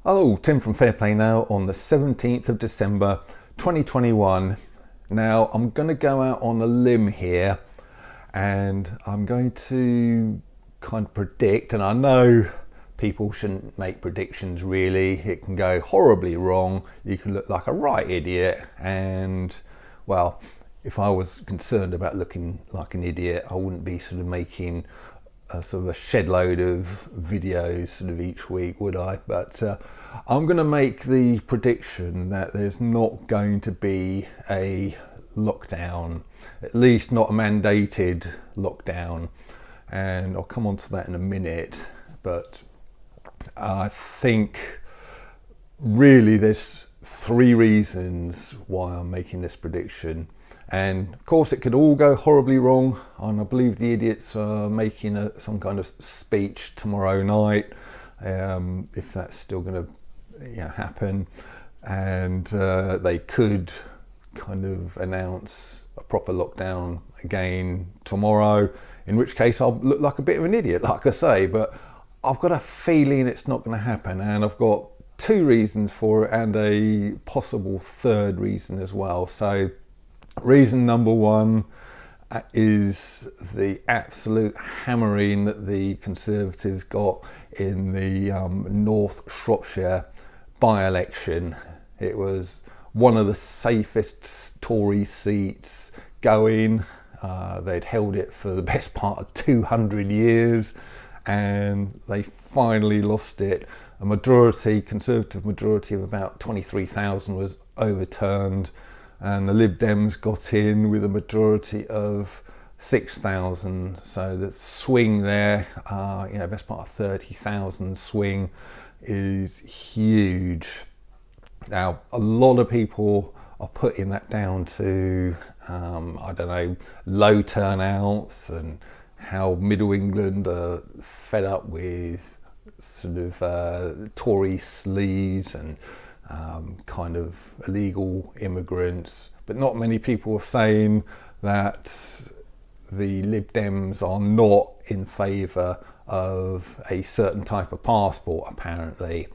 Hello, Tim from Fairplay Now on the 17th of December 2021. Now I'm going to go out on a limb here and I'm going to kind of predict, and I know people shouldn't make predictions really, it can go horribly wrong, you can look like a right idiot, and well, if I was concerned about looking like an idiot I wouldn't be sort of making a sort of a shed load of videos sort of each week, would I? But I'm going to make the prediction that there's not going to be a lockdown, at least not a mandated lockdown, and I'll come on to that in a minute. But I think really there's three reasons why I'm making this prediction. And of course it could all go horribly wrong, and I believe the idiots are making some kind of speech tomorrow night, if that's still going to happen, and they could kind of announce a proper lockdown again tomorrow, in which case I'll look like a bit of an idiot, like I say. But I've got a feeling it's not going to happen, and I've got two reasons for it and a possible third reason as well. So reason number one is the absolute hammering that the Conservatives got in the North Shropshire by-election. It was one of the safest Tory seats going. They'd held it for the best part of 200 years and they finally lost it. A majority, Conservative majority of about 23,000 was overturned, and the Lib Dems got in with a majority of 6,000. So the swing there, best part of 30,000 swing is huge. Now, a lot of people are putting that down to, low turnouts and how Middle England are fed up with sort of Tory sleaze and kind of illegal immigrants, but not many people are saying that the Lib Dems are not in favour of a certain type of passport apparently,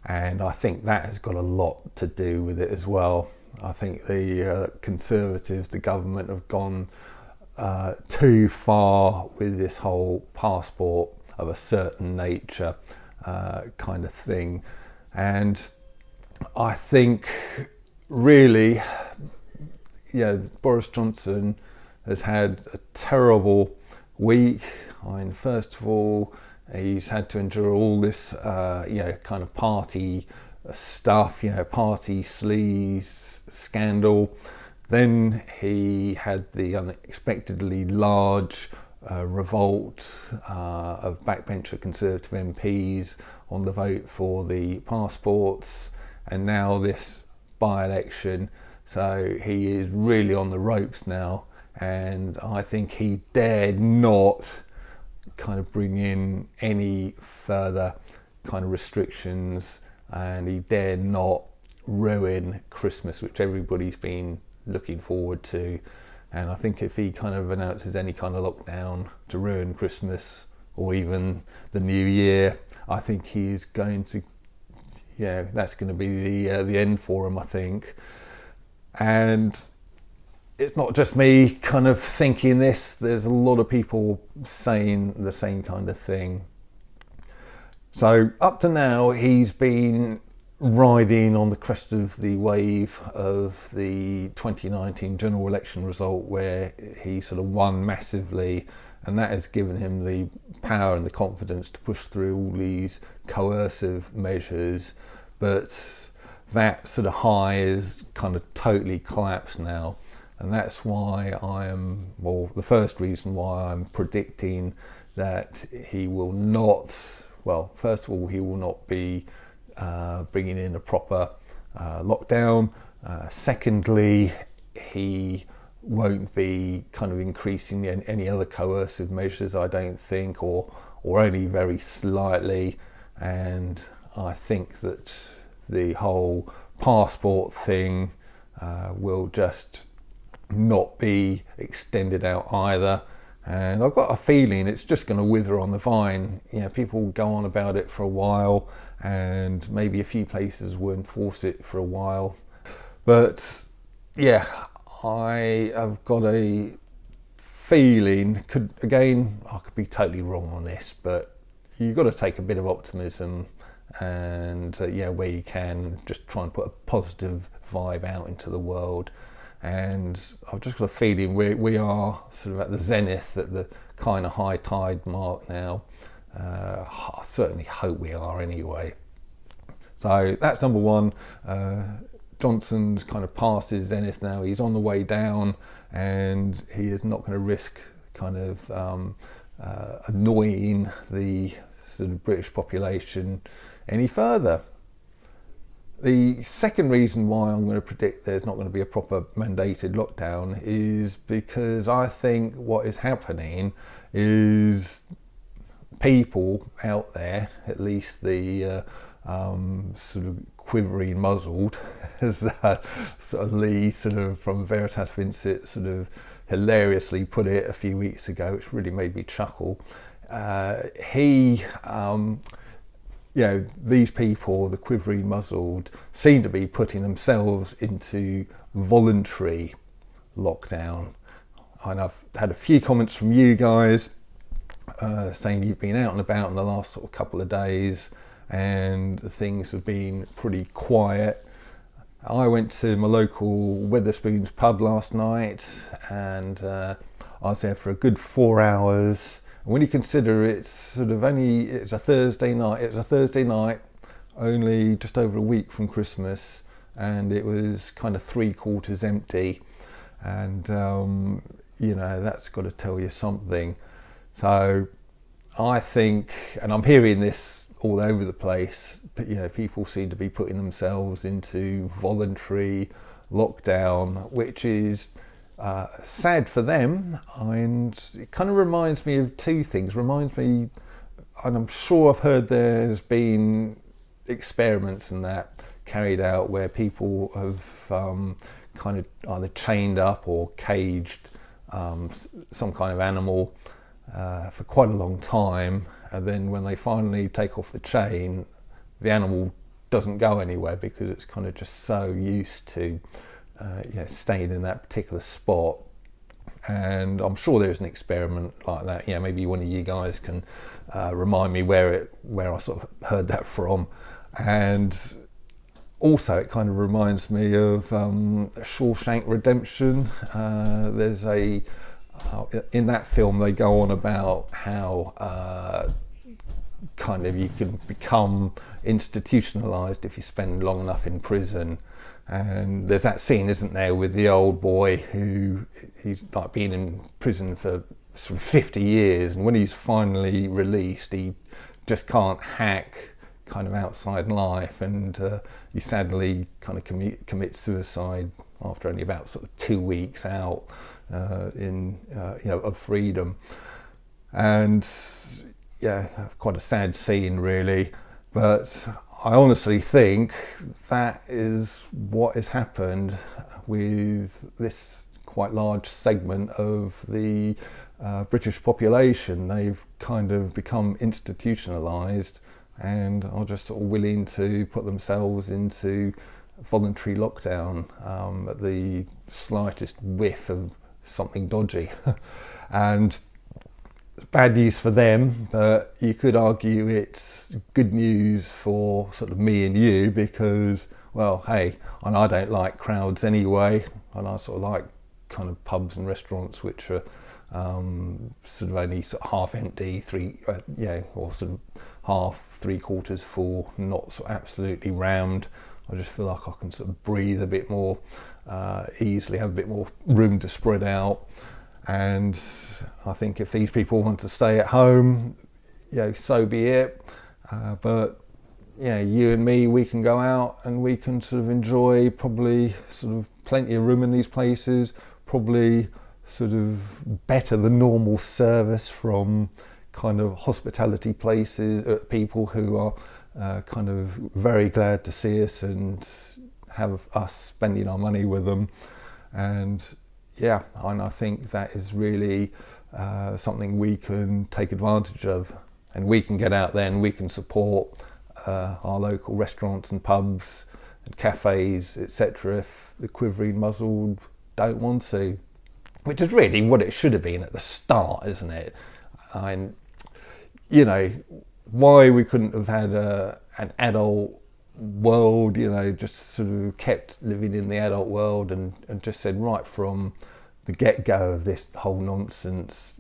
and I think that has got a lot to do with it as well. I think the Conservatives, the government, have gone too far with this whole passport of a certain nature kind of thing, and I think really, Boris Johnson has had a terrible week. I mean, first of all, he's had to endure all this, kind of party stuff, party sleaze scandal. Then he had the unexpectedly large revolt of backbencher Conservative MPs on the vote for the passports, and now this by-election. So he is really on the ropes now, and I think he dared not kind of bring in any further kind of restrictions, and he dared not ruin Christmas, which everybody's been looking forward to. And I think if he kind of announces any kind of lockdown to ruin Christmas or even the New Year, I think he's going to, that's going to be the end for him, I think. And it's not just me kind of thinking this, there's a lot of people saying the same kind of thing. So up to now, he's been riding on the crest of the wave of the 2019 general election result, where he sort of won massively, and that has given him the power and the confidence to push through all these coercive measures. But that sort of high is kind of totally collapsed now, and that's why the first reason why I'm predicting that he will not, first of all, he will not be bringing in a proper lockdown. Secondly, he won't be kind of increasing any other coercive measures, I don't think, or only very slightly. And I think that the whole passport thing will just not be extended out either, And I've got a feeling it's just going to wither on the vine. People go on about it for a while, and maybe a few places will enforce it for a while. But yeah, I have got a feeling, I could be totally wrong on this, but you've got to take a bit of optimism and where you can, just try and put a positive vibe out into the world. And I've just got a feeling we are sort of at the zenith, at the kind of high tide mark now. I certainly hope we are anyway. So that's number one. Johnson's kind of past his zenith now. He's on the way down, and he is not going to risk kind of annoying the sort of British population any further. The second reason why I'm going to predict there's not going to be a proper mandated lockdown is because I think what is happening is people out there, at least the sort of quivering muzzled, as sort of Lee sort of from Veritas Vincit sort of hilariously put it a few weeks ago, which really made me chuckle. These people, the quivering muzzled, seem to be putting themselves into voluntary lockdown. And I've had a few comments from you guys saying you've been out and about in the last sort of couple of days and things have been pretty quiet. I went to my local Wetherspoons pub last night, and I was there for a good 4 hours. And when you consider it's a Thursday night, only just over a week from Christmas, and it was kind of 3/4 empty, and that's got to tell you something. So I think, and I'm hearing this all over the place, but people seem to be putting themselves into voluntary lockdown, which is sad for them, and it kind of reminds me of two things. And I'm sure I've heard there's been experiments and that carried out where people have kind of either chained up or caged some kind of animal for quite a long time, and then when they finally take off the chain, the animal doesn't go anywhere because it's kind of just so used to staying in that particular spot. And I'm sure there's an experiment like that. Maybe one of you guys can remind me where I sort of heard that from. And also it kind of reminds me of Shawshank Redemption. There's in that film they go on about how kind of you can become institutionalized if you spend long enough in prison. And there's that scene, isn't there, with the old boy who he's like been in prison for sort of 50 years, and when he's finally released, he just can't hack kind of outside life, and he sadly kind of commits suicide after only about sort of 2 weeks out of freedom. And quite a sad scene really, but I honestly think that is what has happened with this quite large segment of the British population. They've kind of become institutionalised and are just sort of willing to put themselves into voluntary lockdown at the slightest whiff of something dodgy. And bad news for them, but you could argue it's good news for sort of me and you, because, well, hey, and I don't like crowds anyway, and I sort of like kind of pubs and restaurants which are sort of only sort of half empty, or sort of half, 3/4 full, not sort of absolutely rammed. I just feel like I can sort of breathe a bit more easily, have a bit more room to spread out. And I think if these people want to stay at home, so be it. But you and me, we can go out and we can sort of enjoy probably sort of plenty of room in these places, probably sort of better than normal service from kind of hospitality places, people who are kind of very glad to see us and have us spending our money with them. And yeah, and I think that is really something we can take advantage of, and we can get out there and we can support our local restaurants and pubs and cafes, etc. if the quivering muzzled don't want to, which is really what it should have been at the start, isn't it? And you know, why we couldn't have had an adult world, you know, just sort of kept living in the adult world and just said right from the get-go of this whole nonsense,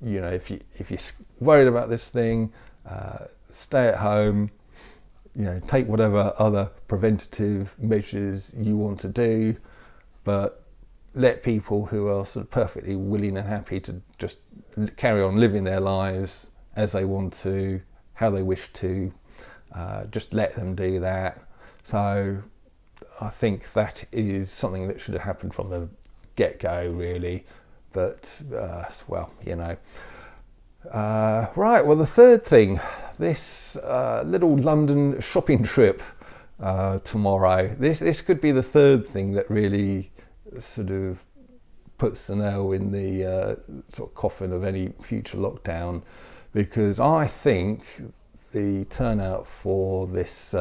you know, if you're worried about this thing, stay at home, you know, take whatever other preventative measures you want to do, but let people who are sort of perfectly willing and happy to just carry on living their lives as they want to, how they wish to, just let them do that. So I think that is something that should have happened from the get-go, really. But well, you know. Right, well, the third thing, this little London shopping trip tomorrow. This could be the third thing that really sort of puts the nail in the sort of coffin of any future lockdown, because I think the turnout for this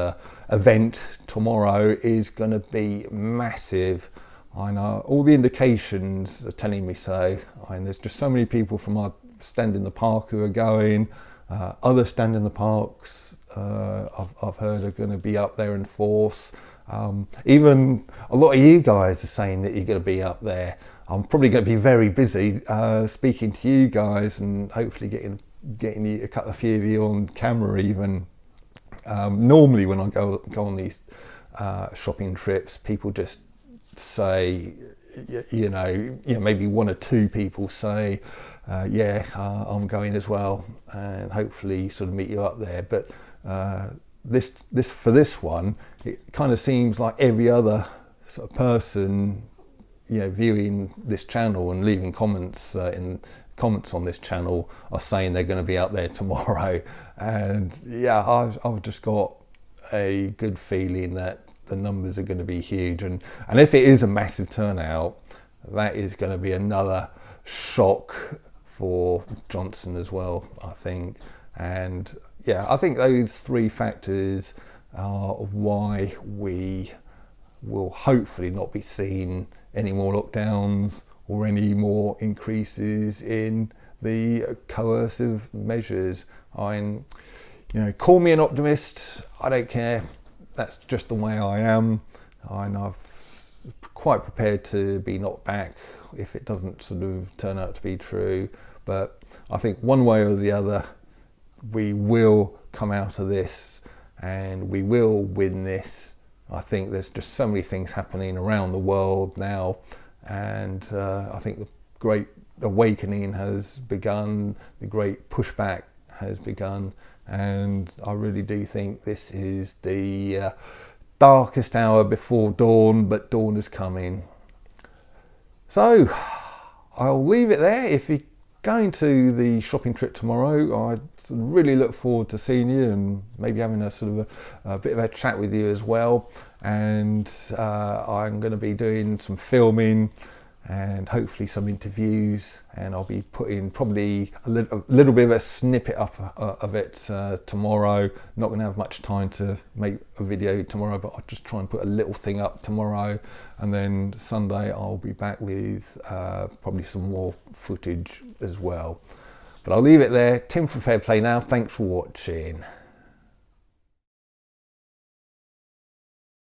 event tomorrow is going to be massive. I know all the indications are telling me so. And there's just so many people from our stand in the park who are going. Other stand in the parks I've heard are going to be up there in force. Even a lot of you guys are saying that you're going to be up there. I'm probably going to be very busy speaking to you guys and hopefully getting you, a few of you on camera even. Normally when I go on these shopping trips, people just say, you know, maybe one or two people say, I'm going as well, and hopefully sort of meet you up there. But this one, it kind of seems like every other sort of person, you know, viewing this channel and leaving comments on this channel are saying they're going to be out there tomorrow. And yeah, I've just got a good feeling that the numbers are going to be huge, and if it is a massive turnout, that is going to be another shock for Johnson as well, I think. And yeah, I think those three factors are why we will hopefully not be seeing any more lockdowns or any more increases in the coercive measures. You know, call me an optimist, I don't care. That's just the way I am. I'm quite prepared to be knocked back if it doesn't sort of turn out to be true. But I think one way or the other, we will come out of this and we will win this. I think there's just so many things happening around the world now, and I think the great awakening has begun, the great pushback has begun, and I really do think this is the darkest hour before dawn, but dawn is coming. So I'll leave it there. If you're going to the shopping trip tomorrow, I really look forward to seeing you and maybe having a sort of a bit of a chat with you as well. And I'm going to be doing some filming and hopefully some interviews, and I'll be putting probably a little bit of a snippet up of it tomorrow. Not going to have much time to make a video tomorrow, but I'll just try and put a little thing up tomorrow, and then Sunday I'll be back with probably some more footage as well. But I'll leave it there. Tim from Fair Play now. Thanks for watching.